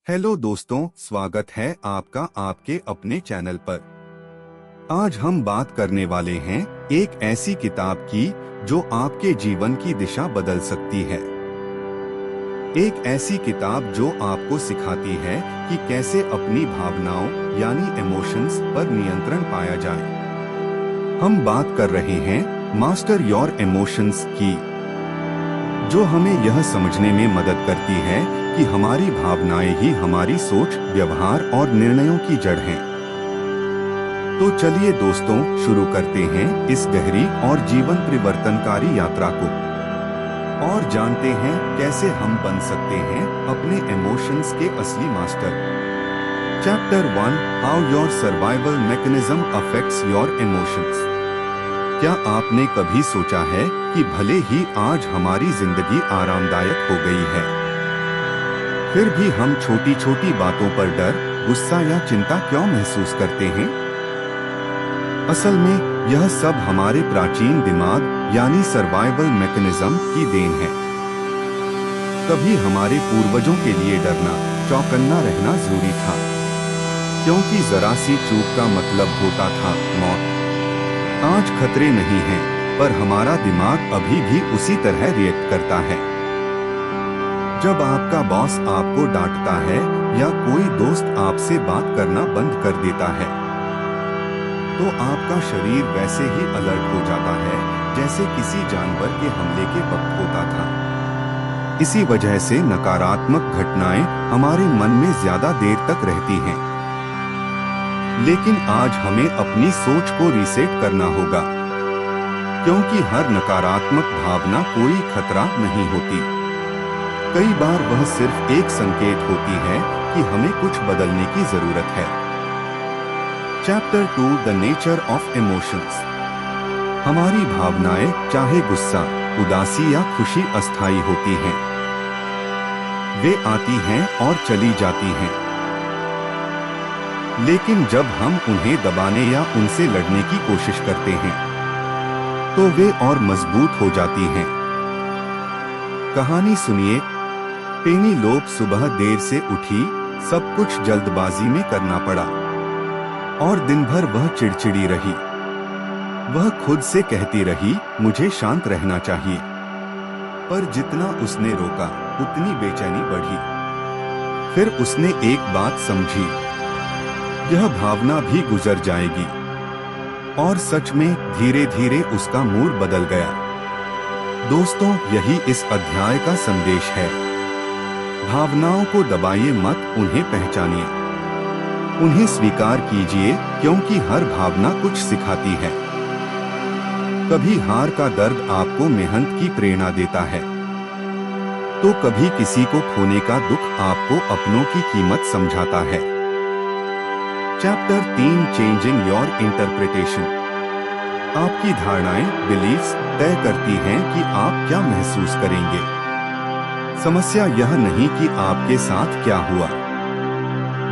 Hello दोस्तों, स्वागत है आपका आपके अपने चैनल पर। आज हम बात करने वाले हैं एक ऐसी किताब की जो आपके जीवन की दिशा बदल सकती है। एक ऐसी किताब जो आपको सिखाती है कि कैसे अपनी भावनाओं यानी इमोशंस पर नियंत्रण पाया जाए। हम बात कर रहे हैं मास्टर योर इमोशंस की, जो हमें यह समझने में मदद करती है कि हमारी भावनाएं ही हमारी सोच, व्यवहार और निर्णयों की जड़ हैं। तो चलिए दोस्तों, शुरू करते हैं इस गहरी और जीवन परिवर्तनकारी यात्रा को और जानते हैं कैसे हम बन सकते हैं अपने इमोशंस के असली master. Chapter 1, how your survival mechanism affects your emotions. क्या आपने कभी सोचा है कि भले ही आज हमारी जिंदगी आरामदायक हो गई है, फिर भी हम छोटी छोटी बातों पर डर, गुस्सा या चिंता क्यों महसूस करते हैं? असल में यह सब हमारे प्राचीन दिमाग यानी सर्वाइवल मैकेनिज्म की देन है। कभी हमारे पूर्वजों के लिए डरना, चौकन्ना रहना जरूरी था, क्योंकि जरा सी चूक का मतलब होता था मौत। आज खतरे नहीं हैं, पर हमारा दिमाग अभी भी उसी तरह रिएक्ट करता है। जब आपका बॉस आपको डांटता है या कोई दोस्त आपसे बात करना बंद कर देता है, तो आपका शरीर वैसे ही अलर्ट हो जाता है जैसे किसी जानवर के हमले के वक्त होता था। इसी वजह से नकारात्मक घटनाएं हमारे मन में ज्यादा देर तक रहती हैं। लेकिन आज हमें अपनी सोच को रीसेट करना होगा, क्योंकि हर नकारात्मक भावना कोई खतरा नहीं होती। कई बार वह सिर्फ एक संकेत होती है कि हमें कुछ बदलने की जरूरत है। Chapter 2, the nature of emotions. हमारी भावनाएं, चाहे गुस्सा, उदासी या खुशी, अस्थायी होती हैं। वे आती हैं और चली जाती हैं। लेकिन जब हम उन्हें दबाने या उनसे लड़ने की कोशिश करते हैं, तो वे और मजबूत हो जाती हैं। कहानी सुनिए। पेनीलोप सुबह देर से उठी, सब कुछ जल्दबाजी में करना पड़ा और दिन भर वह चिड़चिड़ी रही। वह खुद से कहती रही, मुझे शांत रहना चाहिए। पर जितना उसने रोका, उतनी बेचैनी बढ़ी। फिर उसने एक बात समझी, यह भावना भी गुजर जाएगी। और सच में धीरे धीरे उसका मूड बदल गया। दोस्तों, यही इस अध्याय का संदेश है। भावनाओं को दबाइए मत, उन्हें पहचानिए, उन्हें स्वीकार कीजिए, क्योंकि हर भावना कुछ सिखाती है। कभी हार का दर्द आपको मेहनत की प्रेरणा देता है, तो कभी किसी को खोने का दुख आपको अपनों की कीमत समझाता है। Chapter 3, changing your interpretation. आपकी धारणाएं, बिलीफ्स तय करती हैं कि आप क्या महसूस करेंगे। समस्या यह नहीं कि आपके साथ क्या हुआ,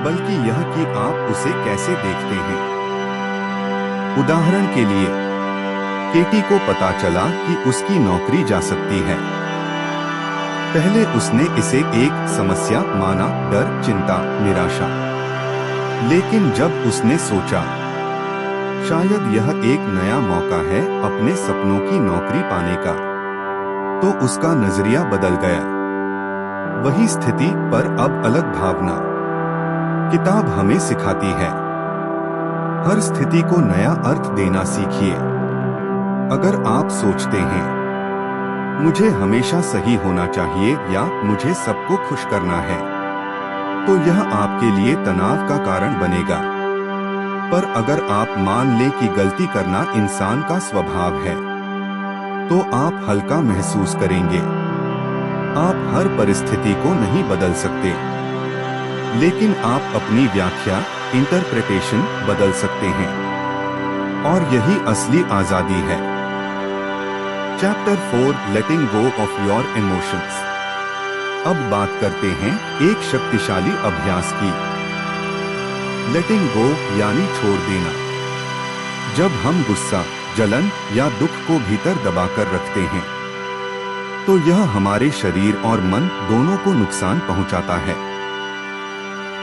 बल्कि यह कि आप उसे कैसे देखते हैं। उदाहरण के लिए, केटी को पता चला कि उसकी नौकरी जा सकती है। पहले उसने इसे एक समस्या माना, डर, चिंता, निराशा। लेकिन जब उसने सोचा, शायद यह एक नया मौका है अपने सपनों की नौकरी पाने का, तो उसका नजरिया बदल गया। वही स्थिति पर अब अलग भावना। किताब हमें सिखाती है, हर स्थिति को नया अर्थ देना सीखिए। अगर आप सोचते हैं, मुझे हमेशा सही होना चाहिए या मुझे सबको खुश करना है, तो यह आपके लिए तनाव का कारण बनेगा। पर अगर आप मान लें कि गलती करना इंसान का स्वभाव है, तो आप हल्का महसूस करेंगे। आप हर परिस्थिति को नहीं बदल सकते, लेकिन आप अपनी व्याख्या, इंटरप्रिटेशन बदल सकते हैं, और यही असली आजादी है। Chapter 4, letting go of your emotions. अब बात करते हैं एक शक्तिशाली अभ्यास की, लेटिंग गो यानी छोड़ देना। जब हम गुस्सा, जलन या दुख को भीतर दबाकर रखते हैं, तो यह हमारे शरीर और मन दोनों को नुकसान पहुंचाता है।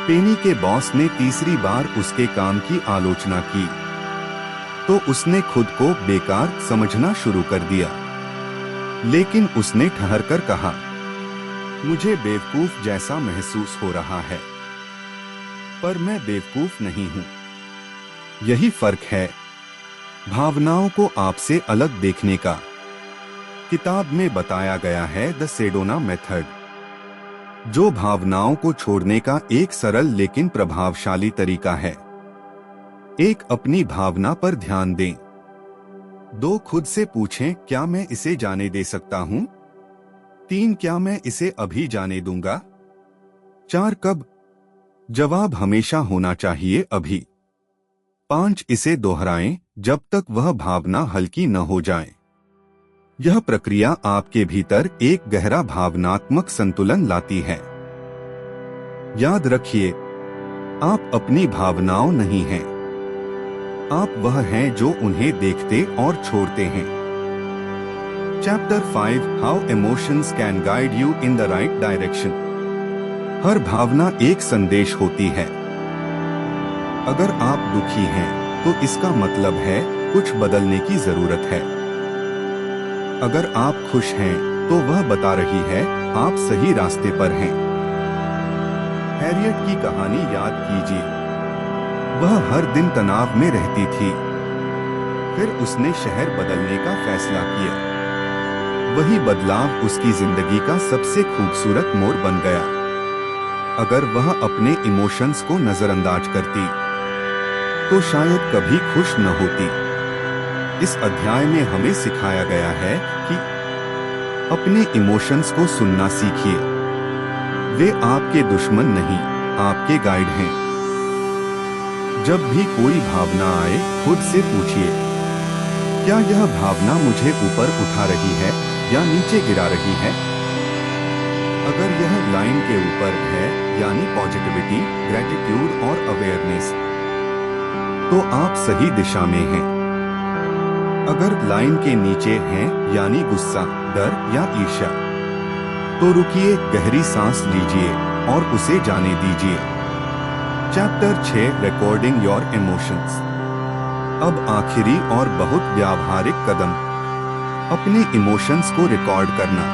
पेनी के बॉस ने तीसरी बार उसके काम की आलोचना की तो उसने खुद को बेकार समझना शुरू कर दिया। लेकिन उसने ठहरकर कहा, मुझे बेवकूफ जैसा महसूस हो रहा है, पर मैं बेवकूफ नहीं हूं। यही फर्क है भावनाओं को आपसे अलग देखने का। किताब में बताया गया है द सेडोना मेथड, जो भावनाओं को छोड़ने का एक सरल लेकिन प्रभावशाली तरीका है। 1. अपनी भावना पर ध्यान दें। 2. खुद से पूछें, क्या मैं इसे जाने दे सकता हूं? 3. क्या मैं इसे अभी जाने दूंगा? 4. कब? जवाब हमेशा होना चाहिए अभी। 5. इसे दोहराएं जब तक वह भावना हल्की न हो जाए। यह प्रक्रिया आपके भीतर एक गहरा भावनात्मक संतुलन लाती है। याद रखिए, आप अपनी भावनाओं नहीं हैं। आप वह हैं जो उन्हें देखते और छोड़ते हैं। Chapter 5, how emotions can guide you in the right direction. हर भावना एक संदेश होती है। अगर आप दुखी हैं, तो इसका मतलब है कुछ बदलने की जरूरत है। अगर आप खुश हैं, तो वह बता रही है आप सही रास्ते पर हैं। हैरियट की कहानी याद कीजिए। वह हर दिन तनाव में रहती थी, फिर उसने शहर बदलने का फैसला किया। वही बदलाव उसकी जिंदगी का सबसे खूबसूरत मोड़ बन गया। अगर वह अपने इमोशंस को नजरअंदाज करती, तो शायद कभी खुश न होती। इस अध्याय में हमें सिखाया गया है कि अपने इमोशंस को सुनना सीखिए। वे आपके दुश्मन नहीं, आपके गाइड हैं। जब भी कोई भावना आए, खुद से पूछिए, क्या यह भावना मुझे ऊपर उठा रही है या नीचे गिरा रही है? अगर यह लाइन के ऊपर है, यानी पॉजिटिविटी, ग्रैटिट्यूड और अवेयरनेस, तो आप सही दिशा में हैं। अगर लाइन के नीचे हैं, यानी गुस्सा, डर या ईर्ष्या, तो रुकिए, गहरी सांस लीजिए और उसे जाने दीजिए। Chapter 6, recording your emotions. अब आखिरी और बहुत व्यावहारिक कदम, अपने इमोशंस को रिकॉर्ड करना।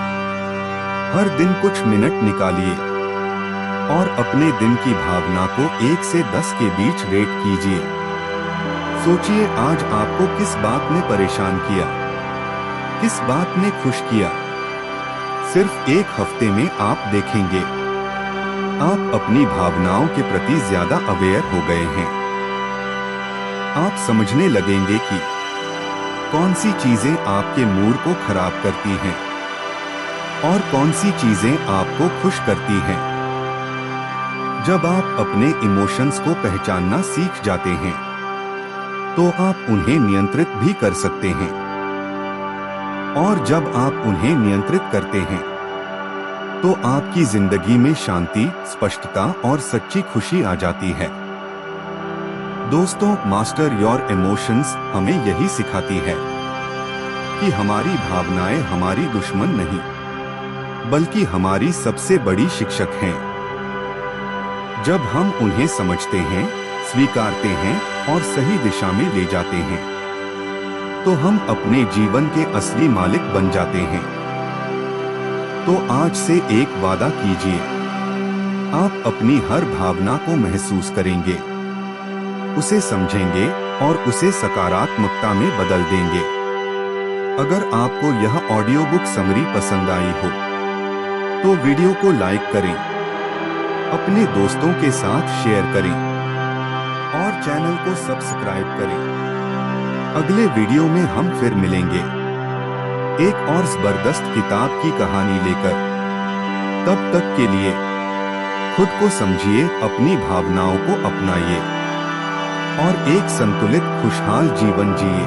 हर दिन कुछ मिनट निकालिए और अपने दिन की भावना को 1 से 10 के बीच रेट कीजिए। सोचिए, आज आपको किस बात ने परेशान किया, किस बात ने खुश किया। सिर्फ 1 हफ्ते में आप देखेंगे, आप अपनी भावनाओं के प्रति ज्यादा अवेयर हो गए हैं। आप समझने लगेंगे कि कौन सी चीजें आपके मूड को खराब करती हैं और कौन सी चीजें आपको खुश करती हैं। जब आप अपने इमोशंस को पहचानना सीख जाते हैं, तो आप उन्हें नियंत्रित भी कर सकते हैं। और जब आप उन्हें नियंत्रित करते हैं, तो आपकी जिंदगी में शांति, स्पष्टता और सच्ची खुशी आ जाती है। दोस्तों, मास्टर योर इमोशंस हमें यही सिखाती है कि हमारी भावनाएं हमारी दुश्मन नहीं, बल्कि हमारी सबसे बड़ी शिक्षक हैं। जब हम उन्हें समझते हैं, स्वीकारते हैं और सही दिशा में ले जाते हैं, तो हम अपने जीवन के असली मालिक बन जाते हैं। तो आज से एक वादा कीजिए, आप अपनी हर भावना को महसूस करेंगे, उसे समझेंगे और उसे सकारात्मकता में बदल देंगे। अगर आपको यह ऑडियो बुक समरी पसंद आई हो, तो वीडियो को लाइक करें, अपने दोस्तों के साथ शेयर करें और चैनल को सब्सक्राइब करें। अगले वीडियो में हम फिर मिलेंगे एक और जबरदस्त किताब की कहानी लेकर। तब तक के लिए खुद को समझिए, अपनी भावनाओं को अपनाइए और एक संतुलित खुशहाल जीवन जिए।